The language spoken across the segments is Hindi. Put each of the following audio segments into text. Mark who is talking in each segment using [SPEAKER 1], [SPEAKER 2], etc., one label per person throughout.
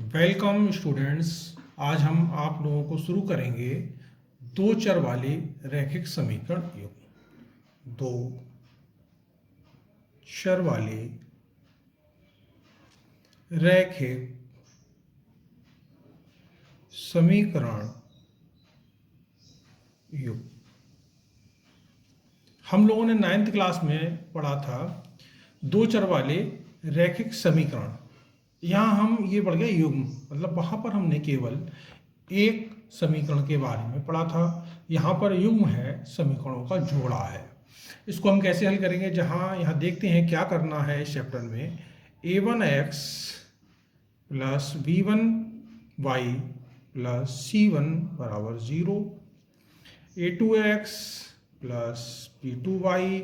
[SPEAKER 1] Welcome students. आज हम आप लोगों को शुरू करेंगे दो चर वाले रैखिक समीकरण युग्म। दो चर वाले रैखिक समीकरण युग्म हम लोगों ने 9th क्लास में पढ़ा था दो चर वाले रैखिक समीकरण। यहाँ हम ये पढ़ गए युग्म, मतलब वहाँ पर हमने केवल एक समीकरण के बारे में पढ़ा था। यहाँ पर युग्म है, समीकरणों का जोड़ा है। इसको हम कैसे हल करेंगे, जहाँ यहाँ देखते हैं क्या करना है इस चैप्टर में। a1x plus b1y plus c1 बराबर 0, a2x plus b2y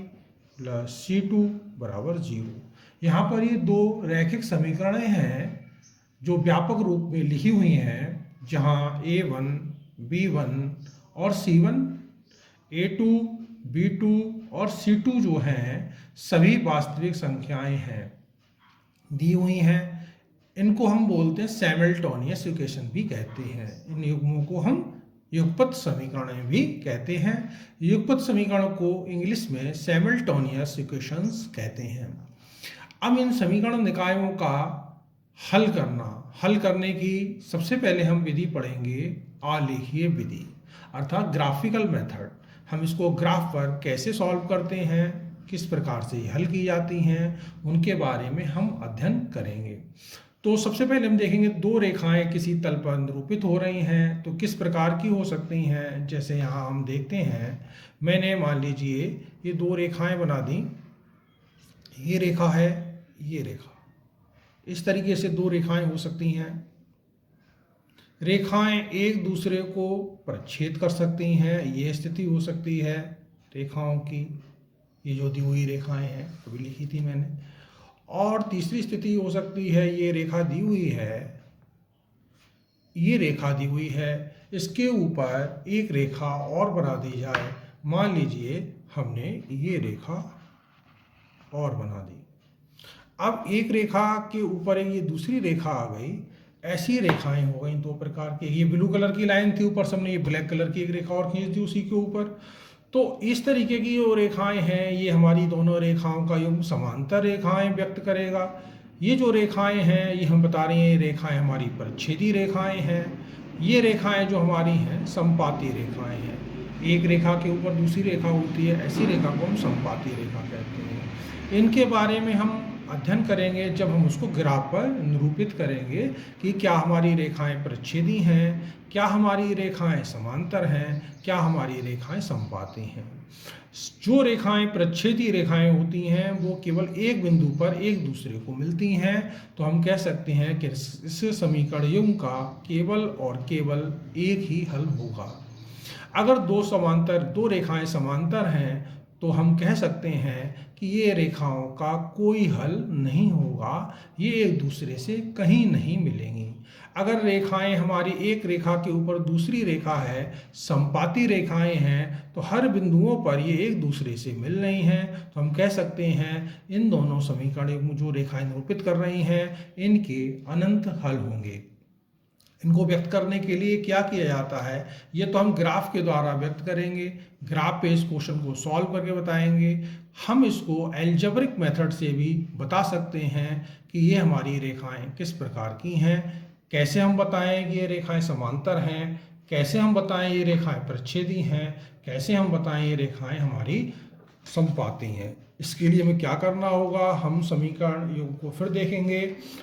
[SPEAKER 1] plus c2 बराबर 0। यहाँ पर ये दो रैखिक समीकरणें हैं जो व्यापक रूप में लिखी हुई हैं, जहाँ a1, b1 और c1, a2, b2 और c2 जो हैं सभी वास्तविक संख्याएं हैं, दी हुई हैं। इनको हम बोलते हैं सैमल्टेनियस इक्वेशन भी कहते हैं। इन युग्मों को हम युगपत समीकरण भी कहते हैं। युगपत समीकरण को इंग्लिश में सैमल्टेनियस इक्वेशंस कहते हैं। अब इन समीकरण निकायों का हल करने की सबसे पहले हम विधि पढ़ेंगे, आलेखीय विधि अर्थात ग्राफिकल मेथड। हम इसको ग्राफ पर कैसे सॉल्व करते हैं, किस प्रकार से हल की जाती हैं, उनके बारे में हम अध्ययन करेंगे। तो सबसे पहले हम देखेंगे दो रेखाएं किसी तल पर निरूपित हो रही हैं तो किस प्रकार की हो सकती हैं। जैसे यहाँ हम देखते हैं, मैंने मान लीजिए ये दो रेखाएं बना दी, ये रेखा है, ये रेखा। इस तरीके से दो रेखाएं हो सकती हैं। रेखाएं एक दूसरे को परिच्छेद कर सकती हैं, ये स्थिति हो सकती है रेखाओं की। ये जो दी हुई रेखाएं हैं अभी लिखी थी मैंने। और तीसरी स्थिति हो सकती है, ये रेखा दी हुई है, ये रेखा दी हुई है, इसके ऊपर एक रेखा और बना दी जाए। मान लीजिए हमने ये रेखा और बना दी। अब एक रेखा के ऊपर ये दूसरी रेखा आ गई। ऐसी रेखाएं हो गई दो प्रकार की। ये ब्लू कलर की लाइन थी, ऊपर से हमने ये ब्लैक कलर की एक रेखा और खींच दी उसी के ऊपर। तो इस तरीके की जो रेखाएं हैं, ये हमारी दोनों रेखाओं का युग्म समांतर रेखाएं व्यक्त करेगा। ये जो रेखाएं हैं ये हम बता रहे हैं, ये रेखाएं हमारी परिच्छेदी रेखाएं हैं। ये रेखाएं जो हमारी हैं समपाती रेखाएं हैं। एक रेखा के ऊपर दूसरी रेखा होती है, ऐसी रेखा को हम समपाती रेखा कहते हैं। इनके बारे में हम अध्ययन करेंगे जब हम उसको ग्राफ पर निरूपित करेंगे कि क्या हमारी रेखाएं परिच्छेदी हैं, क्या हमारी रेखाएं समांतर हैं, क्या हमारी रेखाएं समपाती हैं। जो रेखाएं परिच्छेदी रेखाएं होती हैं वो केवल एक बिंदु पर एक दूसरे को मिलती हैं, तो हम कह सकते हैं कि इस समीकरण युग्म का केवल और केवल एक ही हल होगा। अगर दो रेखाएं समांतर हैं तो हम कह सकते हैं कि ये रेखाओं का कोई हल नहीं होगा, ये एक दूसरे से कहीं नहीं मिलेंगी। अगर रेखाएं हमारी एक रेखा के ऊपर दूसरी रेखा है, समपाती रेखाएं हैं, तो हर बिंदुओं पर ये एक दूसरे से मिल रही हैं, तो हम कह सकते हैं इन दोनों समीकरण जो रेखाएं निरूपित कर रही हैं इनके अनंत हल होंगे। इनको व्यक्त करने के लिए क्या किया जाता है, ये तो हम ग्राफ के द्वारा व्यक्त करेंगे। ग्राफ पे इस क्वेश्चन को सॉल्व करके बताएंगे। हम इसको एल्जेब्रिक मेथड से भी बता सकते हैं कि ये हमारी रेखाएं किस प्रकार की हैं। कैसे हम बताएं कि ये रेखाएं समांतर हैं, कैसे हम बताएं ये रेखाएं परिच्छेदी हैं, कैसे हम बताएं ये रेखाएं हमारी समपाती हैं। इसके लिए हमें क्या करना होगा, हम समीकरण युग्म को फिर देखेंगे।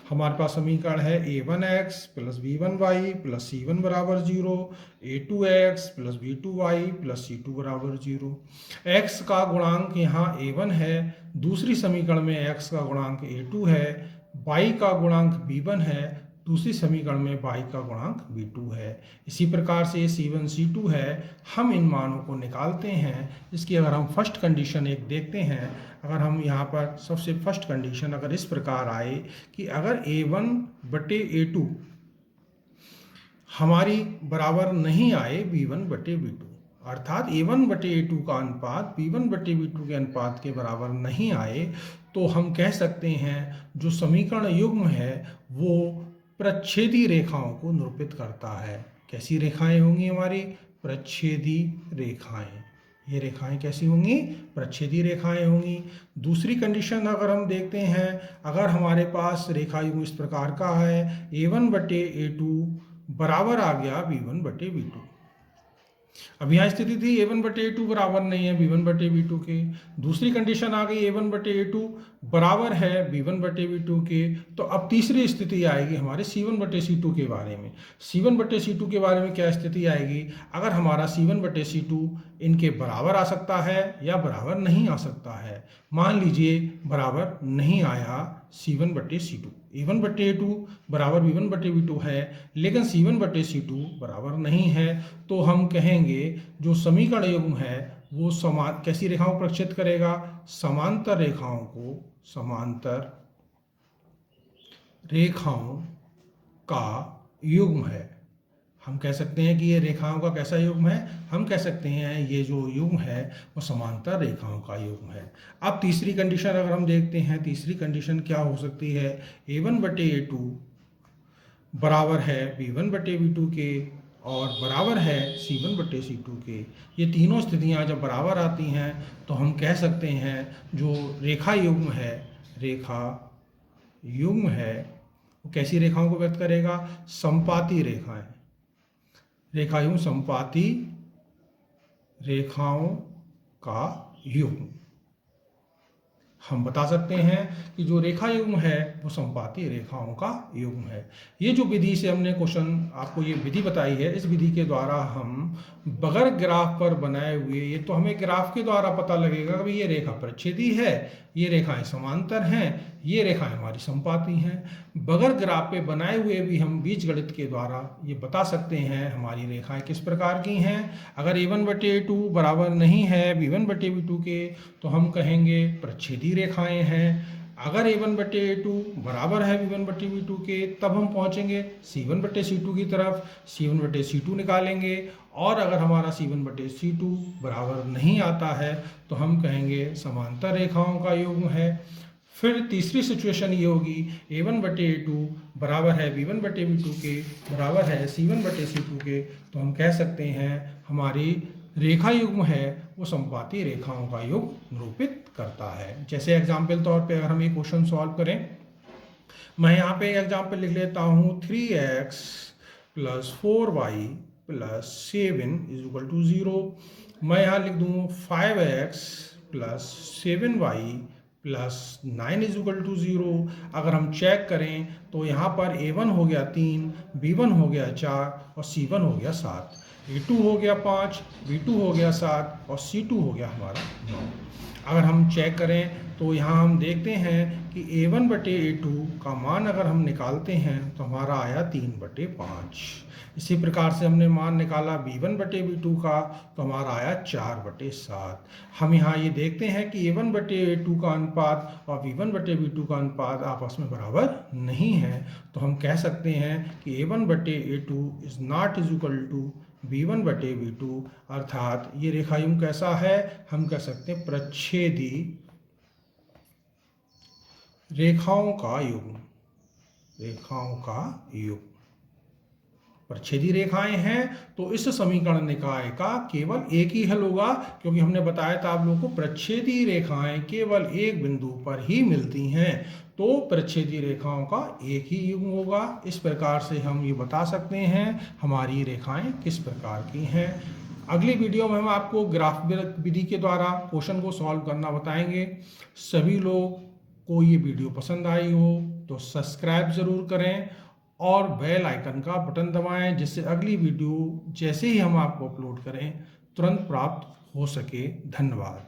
[SPEAKER 1] हमारे पास समीकरण है a1x plus b1y plus c1 बराबर 0, a2x plus b2y plus c2 बराबर 0। x का गुणांक यहाँ a1 है, दूसरी समीकरण में x का गुणांक a2 है, y का गुणांक b1 है, दूसरी समीकरण में y का गुणांक b2 है। इसी प्रकार से c1 c2 है। हम इन मानों को निकालते हैं। इसकी अगर हम फर्स्ट कंडीशन एक देखते हैं, अगर हम यहाँ पर सबसे फर्स्ट कंडीशन अगर इस प्रकार आए कि अगर a1 बटे a2 हमारी बराबर नहीं आए b1 बटे b2, अर्थात a1 बटे a2 का अनुपात b1 बटे b2 के अनुपात के बराबर नहीं आए, तो हम कह सकते हैं जो समीकरण युग्म है वो प्रच्छेदी रेखाओं को निरूपित करता है। कैसी रेखाएं होंगी हमारी? प्रच्छेदी रेखाएं। ये रेखाएं कैसी होंगी? प्रच्छेदी रेखाएं होंगी। दूसरी कंडीशन अगर हम देखते हैं, अगर हमारे पास रेखा युग्म इस प्रकार का है, A1/A2 बराबर आ गया B1/B2। अब यहाँ स्थिति थी A1/A2 बराबर नहीं है B1/B2 के। दूसरी कंडीशन आ गई A1/A2 बराबर है B1/B2 के। तो अब तीसरी स्थिति आएगी हमारे C1/C2 के बारे में। C1/C2 के बारे में क्या स्थिति आएगी? अगर हमारा C1/C2 इनके बराबर आ सकता है या बराबर नहीं आ सकता है। मान लीजिए बराबर नहीं आया C1/C2, A1/A2 बराबर B1/B2 है, लेकिन C1/C2 बराबर नहीं है, तो हम कहेंगे जो समीकरण युग्म है वो समान कैसी रेखाओं को प्रक्षेप करेगा? समांतर रेखाओं का युग्म है। हम कह सकते हैं कि ये रेखाओं का कैसा युग्म है? हम कह सकते हैं ये जो युग्म है वो समांतर रेखाओं का युग्म है। अब तीसरी कंडीशन अगर हम देखते हैं, तीसरी कंडीशन क्या हो सकती है? A1/A2 बराबर है B1/B2 के और बराबर है C1/C2 के। ये तीनों स्थितियां जब बराबर आती हैं तो हम कह सकते हैं जो रेखा युग्म है वो कैसी रेखाओं को व्यक्त करेगा? समपाती रेखाएं। रेखा युग्म समपाती रेखाओं का युग्म। हम बता सकते हैं कि जो रेखा युग्म है वो समपाती रेखाओं का युग्म है। ये जो विधि से हमने क्वेश्चन आपको ये विधि बताई है, इस विधि के द्वारा हम बगैर ग्राफ पर बनाए हुए, ये तो हमें ग्राफ के द्वारा पता लगेगा कि ये रेखा प्रच्छेदी है, ये रेखाएं समांतर हैं, ये रेखाएं हमारी समपाती हैं। बगैर ग्राफ पे बनाए हुए भी हम बीजगणित के द्वारा ये बता सकते हैं हमारी रेखाएं किस प्रकार की हैं। अगर A1/A2 बराबर नहीं है B1/B2 के तो हम कहेंगे प्रच्छेदी रेखाएं हैं। अगर A1/A2 बराबर है B1/B2 के तब हम पहुंचेंगे C1/C2 की तरफ, C1/C2 निकालेंगे। और अगर हमारा C1/C2 बराबर नहीं आता है तो हम कहेंगे समांतर रेखाओं का युग्म है। फिर तीसरी सिचुएशन ये होगी A1/A2 बराबर है B1/B2 के, बराबर है C1/C2 के, तो हम कह सकते हैं हमारी रेखा युग्म है वो समपाती रेखाओं का युग्म निरूपित करता है। जैसे एग्जाम्पल तौर पे अगर हम ये क्वेश्चन सॉल्व करें, मैं यहाँ पे एग्जाम्पल लिख लेता हूँ 3x + 4y + 7 = 0। मैं यहाँ लिख दूँ 5x + 7y + 9 = 0। अगर हम चेक करें तो यहाँ पर A1 हो गया 3, B1 हो गया 4 और C1 हो गया 7, A2 हो गया 5, B2 हो गया 7 और C2 हो गया हमारा 9। अगर हम चेक करें तो यहाँ हम देखते हैं कि A1/A2 का मान अगर हम निकालते हैं तो हमारा आया 3/5। इसी प्रकार से हमने मान निकाला B1/B2 का तो हमारा आया 4/7। हम यहाँ ये देखते हैं कि A1/A2 का अनुपात और B1/B2 का अनुपात आपस में बराबर नहीं है, तो हम कह सकते हैं कि A1/A2 is not equal to B1/B2, अर्थात ये रेखा युग्म कैसा है? हम कह सकते हैं प्रच्छेदी रेखाओं का युग्म। प्रच्छेदी रेखाएं हैं तो इस समीकरण निकाय का केवल एक ही हल होगा, क्योंकि हमने बताया था आप लोगों को प्रच्छेदी रेखाएं केवल एक बिंदु पर ही मिलती हैं, तो प्रच्छेदी रेखाओं का एक ही युग्म होगा। इस प्रकार से हम ये बता सकते हैं हमारी रेखाएं किस प्रकार की हैं। अगली वीडियो में हम आपको ग्राफ विधि के द्वारा क्वेश्चन को सॉल्व करना बताएंगे। सभी लोग को ये वीडियो पसंद आई हो तो सब्सक्राइब ज़रूर करें और बेल आइकन का बटन दबाएं, जिससे अगली वीडियो जैसे ही हम आपको अपलोड करें तुरंत प्राप्त हो सके। धन्यवाद।